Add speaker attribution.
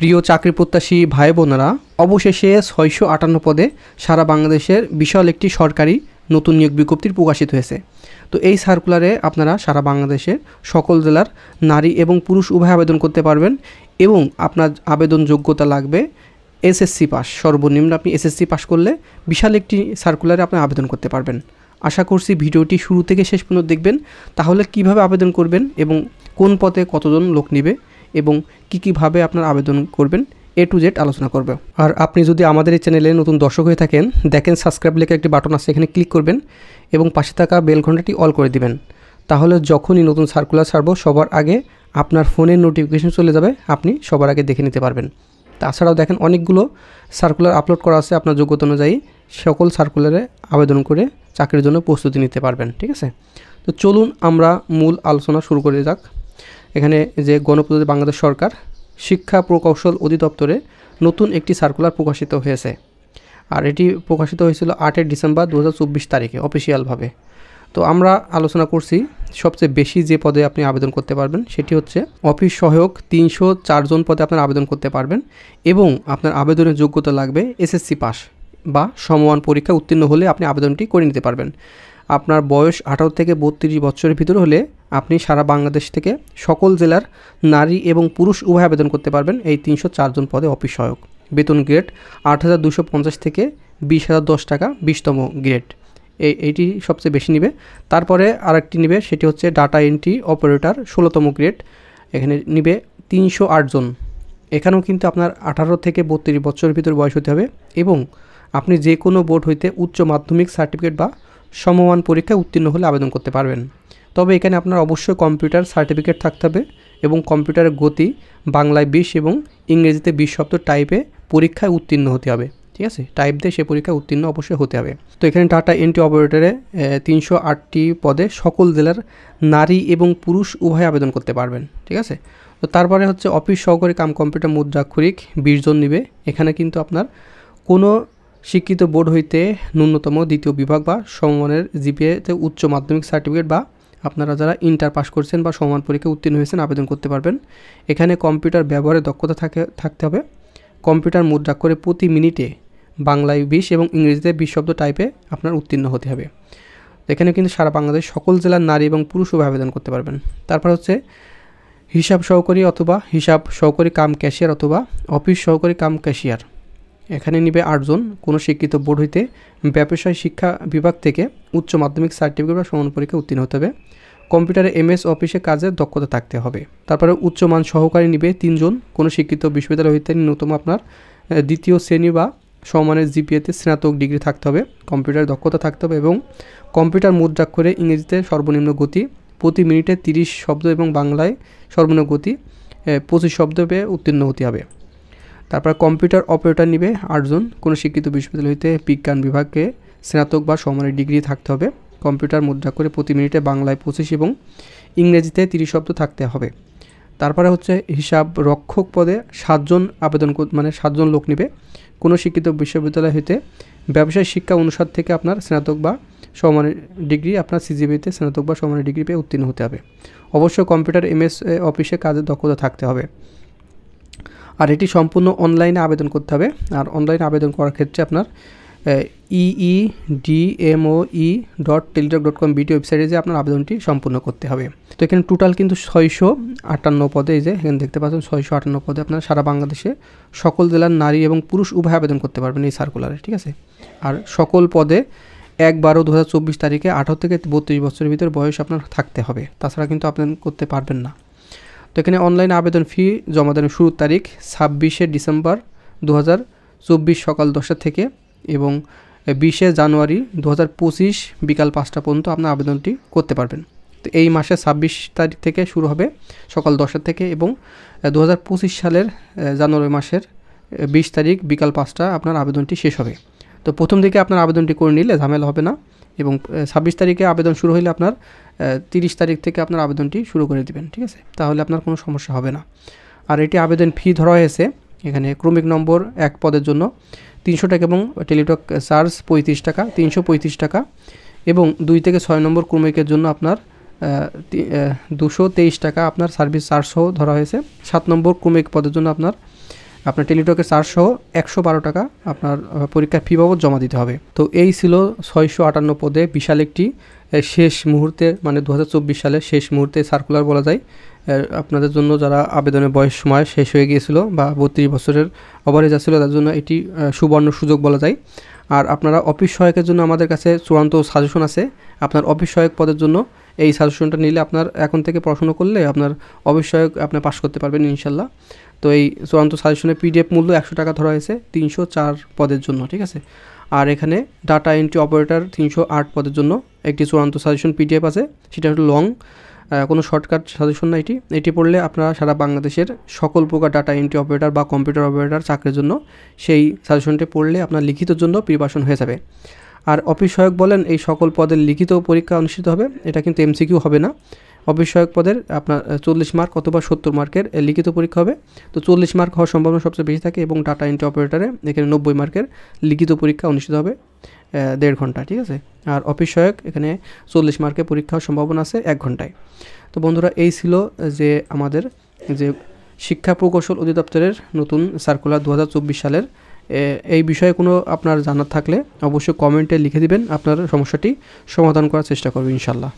Speaker 1: প্রিয় চাকরি প্রত্যাশী ভাই বোনেরা, অবশেষে 658 পদে সারা বাংলাদেশের বিশাল একটি সরকারি নতুন নিয়োগ বিজ্ঞপ্তি প্রকাশিত হয়েছে। তো এই সার্কুলারে আপনারা সারা বাংলাদেশের সকল জেলার নারী এবং পুরুষ উভয় আবেদন করতে পারবেন এবং আপনার আবেদন যোগ্যতা লাগবে এসএসসি পাস। সর্বনিম্ন আপনি এসএসসি পাস করলে বিশাল একটি সার্কুলারে আপনি আবেদন করতে পারবেন। আশা করছি ভিডিওটি শুরু থেকে শেষ পর্যন্ত দেখবেন, তাহলে কিভাবে আবেদন করবেন এবং কোন পদে কতজন লোক নেবে এবং কীভাবে আপনার আবেদন করবেন A to Z আলোচনা করবে। আর আপনি যদি আমাদের এই চ্যানেলে নতুন দর্শক হয়ে থাকেন, দেখেন সাবস্ক্রাইব লেখা একটি বাটন আছে, এখানে ক্লিক করবেন এবং পাশে থাকা বেল ঘন্টাটি অল করে দিবেন। তাহলে যখনই নতুন সার্কুলার ছাড়ব সবার আগে আপনার ফোনের নোটিফিকেশন চলে যাবে, আপনি সবার আগে দেখে নিতে পারবেন। তাছাড়াও দেখেন অনেকগুলো সার্কুলার আপলোড করা আছে, আপনার যোগ্যতা অনুযায়ী সকল সার্কুলারে আবেদন করে চাকরির জন্য প্রস্তুতি নিতে পারবেন। ঠিক আছে, তো চলুন আমরা মূল আলোচনা শুরু করে যাক। এখানে যে গণপ্রজাতন্ত্রী বাংলাদেশ সরকার শিক্ষা প্রকৌশল অধিদপ্তরে নতুন একটি সার্কুলার প্রকাশিত হয়েছে, আর এটি প্রকাশিত হয়েছিল 8 ডিসেম্বর 2024 তারিখে অফিসিয়ালভাবে। তো আমরা আলোচনা করছি সবচেয়ে বেশি যে পদে আপনি আবেদন করতে পারবেন সেটি হচ্ছে অফিস সহায়ক। 304 জন পদে আপনার আবেদন করতে পারবেন এবং আপনার আবেদনের যোগ্যতা লাগবে এসএসসি পাস বা সমমান পরীক্ষা উত্তীর্ণ হলে আপনি আবেদনটি করে নিতে পারবেন। আপনার বয়স 18 থেকে 32 বছরের ভিতরে হলে আপনি সারা বাংলাদেশ থেকে সকল জেলার নারী এবং পুরুষ উভয় আবেদন করতে পারবেন এই 304 জন পদে অফিস সহায়ক। বেতন গ্রেড 8,250 থেকে 20,010 টাকা 20তম গ্রেড, এইটি সবচেয়ে বেশি নেবে। তারপরে আরেকটি নেবে, সেটি হচ্ছে ডাটা এন্ট্রি অপারেটর 16তম গ্রেড, এখানে নেবে 308 জন। এখানেও কিন্তু আপনার 18 থেকে 32 বছরের ভিতরে বয়স হতে হবে এবং আপনি যে কোনো বোর্ড হইতে উচ্চ মাধ্যমিক সার্টিফিকেট বা সমমান পরীক্ষায় উত্তীর্ণ হলে আবেদন করতে পারবেন। তবে এখানে আপনার অবশ্যই কম্পিউটার সার্টিফিকেট থাকতে হবে এবং কম্পিউটারের গতি বাংলায় 20 এবং ইংরেজিতে 20 শব্দ টাইপে পরীক্ষায় উত্তীর্ণ হতে হবে। ঠিক আছে, টাইপ দিয়ে সে পরীক্ষায় উত্তীর্ণ অবশ্যই হতে হবে। তো এখানে ডাটা এন্ট্রি অপারেটরে 308টি পদে সকল জেলার নারী এবং পুরুষ উভয় আবেদন করতে পারবেন। ঠিক আছে, তো তারপরে হচ্ছে অফিস সহকারী কাম কম্পিউটার মুদ্রাক্ষরিক 20 জন নেবে। এখানে কিন্তু আপনার কোনো শিক্ষিত বোর্ড হইতে ন্যূনতম দ্বিতীয় বিভাগ বা সমমানের জিপিএতে উচ্চ মাধ্যমিক সার্টিফিকেট বা আপনারা যারা ইন্টার পাস করছেন বা সমান পরীক্ষায় উত্তীর্ণ হয়েছেন আবেদন করতে পারবেন। এখানে কম্পিউটার ব্যবহারের দক্ষতা থাকতে হবে। কম্পিউটার মুদ্রাক্ষরে প্রতি মিনিটে বাংলায় 20 এবং ইংরেজিতে 20 শব্দ টাইপে আপনার উত্তীর্ণ হতে হবে। এখানে কিন্তু সারা বাংলাদেশ সকল জেলার নারী এবং পুরুষ উভয় আবেদন করতে পারবেন। তারপর হচ্ছে হিসাব সহকারী অথবা হিসাব সহকারী কাম ক্যাশিয়ার অথবা অফিস সহকারী কাম ক্যাশিয়ার, এখানে নিবে 8 জন। কোনো শিক্ষিত বোর্ড হইতে ব্যবসায় শিক্ষা বিভাগ থেকে উচ্চ মাধ্যমিক সার্টিফিকেট বা সমান পরীক্ষা উত্তীর্ণ হতে হবে। কম্পিউটারে MS অফিসে কাজের দক্ষতা থাকতে হবে। তারপরে উচ্চমান সহকারী নিবে 3 জন। কোনো শিক্ষিত বিশ্ববিদ্যালয় হইতে ন্যূনতম আপনার দ্বিতীয় শ্রেণী বা সমানের জিপিএতে স্নাতক ডিগ্রি থাকতে হবে, কম্পিউটার দক্ষতা থাকতে হবে এবং কম্পিউটার মুদ্রাক্ষরে ইংরেজিতে সর্বনিম্ন গতি প্রতি মিনিটে 30 শব্দ এবং বাংলায় সর্বনিম্ন গতি 25 শব্দ পেয়ে উত্তীর্ণ হতে হবে। তারপর কম্পিউটার অপারেটর নিবে 8 জন। কোনো শিক্ষিত বিশ্ববিদ্যালয় হইতে বিজ্ঞান বিভাগে স্নাতক বা সমানের ডিগ্রি থাকতে হবে। কম্পিউটার মুদ্রাক্ষরে প্রতি মিনিটে বাংলায় 25 এবং ইংরেজিতে 30 শব্দ থাকতে হবে। তারপরে হচ্ছে হিসাব রক্ষক পদে 7 জন আবেদন 7 জন লোক নেবে। কোনো শিক্ষিত বিশ্ববিদ্যালয় হইতে ব্যবসায় শিক্ষা অনুষদ থেকে আপনার স্নাতক বা সমানের ডিগ্রি, আপনার সিজিপিতে স্নাতক বা সমানের ডিগ্রি পেয়ে উত্তীর্ণ হতে হবে। অবশ্যই কম্পিউটার MS অফিসে কাজের দক্ষতা থাকতে হবে। আর এটি সম্পূর্ণ অনলাইনে আবেদন করতে হবে। আর অনলাইনে আবেদন করার ক্ষেত্রে আপনার eedmoe.teletalk.com BT ওয়েবসাইটে যে আপনার আবেদনটি সম্পূর্ণ করতে হবে। তো এখানে টোটাল কিন্তু 658 পদে, এই যে এখানে দেখতে পাচ্ছেন 658 পদে আপনার সারা বাংলাদেশে সকল জেলার নারী এবং পুরুষ উভয় আবেদন করতে পারবেন এই সার্কুলারে। ঠিক আছে, আর সকল পদে 1/12/2024 তারিখে 18 থেকে 32 বছরের ভিতরে বয়স আপনার থাকতে হবে, তাছাড়া কিন্তু আবেদন করতে পারবেন না। তো এখানে অনলাইন আবেদন ফি জমা দেওয়ার শুরুর তারিখ 26 ডিসেম্বর 2024 সকাল 10টা থেকে এবং 20 জানুয়ারি 2025 বিকাল 5টা পর্যন্ত আপনার আবেদনটি করতে পারবেন। তো এই মাসে 26 তারিখ থেকে শুরু হবে সকাল 10টা থেকে এবং 2025 সালের জানুয়ারি মাসের 20 তারিখ বিকাল 5টা আপনার আবেদনটি শেষ হবে। তো প্রথম দিকে আপনার আবেদনটি করে নিলে ঝামেলা হবে না এবং 26 তারিখে আবেদন শুরু হলে আপনার 30 তারিখ থেকে আপনার আবেদনটি শুরু করে দিবেন। ঠিক আছে, তাহলে আপনার কোনো সমস্যা হবে না। আর এটি আবেদন ফি ধরা হয়েছে এখানে ক্রমিক নম্বর 1 পদের জন্য 300 টাকা এবং টেলিটক চার্জ 35 টাকা 335 টাকা এবং 2 থেকে 6 নম্বর ক্রমিকের জন্য আপনার 223 টাকা আপনার সার্ভিস চার্জ সহ ধরা হয়েছে। 7 নম্বর ক্রমিক পদের জন্য আপনার আপনার টেলিটকের চার্জ সহ 112 টাকা আপনার পরীক্ষার ফি বাবদ জমা দিতে হবে। তো এই ছিল 658 পদে বিশাল একটি শেষ মুহূর্তে মানে 2024 সালের শেষ মুহূর্তে সার্কুলার বলা যায় আপনাদের জন্য, যারা আবেদনের বয়স সময় শেষ হয়ে গিয়েছিল বা 32 বছরের ওভারেজ আসছিল তার জন্য এটি সুবর্ণ সুযোগ বলা যায়। আর আপনারা অফিস সহায়কের জন্য আমাদের কাছে চূড়ান্ত সাজেশন আছে। আপনার অফিস সহায়ক পদের জন্য এই সাজেশনটা নিলে আপনার এখন থেকে পড়াশোনা করলে আপনার অফিস সহায়ক আপনি পাস করতে পারবেন ইনশাল্লাহ। তো এই চূড়ান্ত সাজেশনের পিডিএফ মূল্য 100 টাকা ধরা হয়েছে 304 পদের জন্য, ঠিক আছে। আর এখানে ডাটা এন্ট্রি অপারেটর 308 পদের জন্য একটি চূড়ান্ত সাজেশন পিডিএফ আছে, সেটা একটু লং, কোনো শর্টকাট সাজেশন না। এটি পড়লে আপনারা সারা বাংলাদেশের সকল প্রকার ডাটা এন্ট্রি অপারেটর বা কম্পিউটার অপারেটর চাকরির জন্য সেই সাজেশনটি পড়লে আপনার লিখিতের জন্য প্রিপারেশন হয়ে যাবে। আর অফিস সহায়ক বলেন এই সকল পদের লিখিত পরীক্ষা অনুষ্ঠিত হবে, এটা কিন্তু এমসিকিউ হবে না। অফিস সহায়ক পদের আপনার 40 মার্ক অথবা 70 মার্কের লিখিত পরীক্ষা হবে। তো 40 মার্ক হওয়ার সম্ভাবনা সবচেয়ে বেশি থাকে এবং ডাটা এন্ট্রি অপারেটরে এখানে 90 মার্কের লিখিত পরীক্ষা অনুষ্ঠিত হবে 1.5 ঘন্টা, ঠিক আছে। আর অফিস সহায়ক এখানে 40 মার্কের পরীক্ষা হওয়ার সম্ভাবনা আছে 1 ঘন্টায়। তো বন্ধুরা এই ছিল যে আমাদের যে শিক্ষা প্রকৌশল অধিদপ্তরের নতুন সার্কুলার 2024 সালের। এই বিষয়ে কোনো আপনার জানার থাকলে অবশ্যই কমেন্টে লিখে দিবেন, আপনার সমস্যাটি সমাধান করার চেষ্টা করব ইনশাল্লাহ।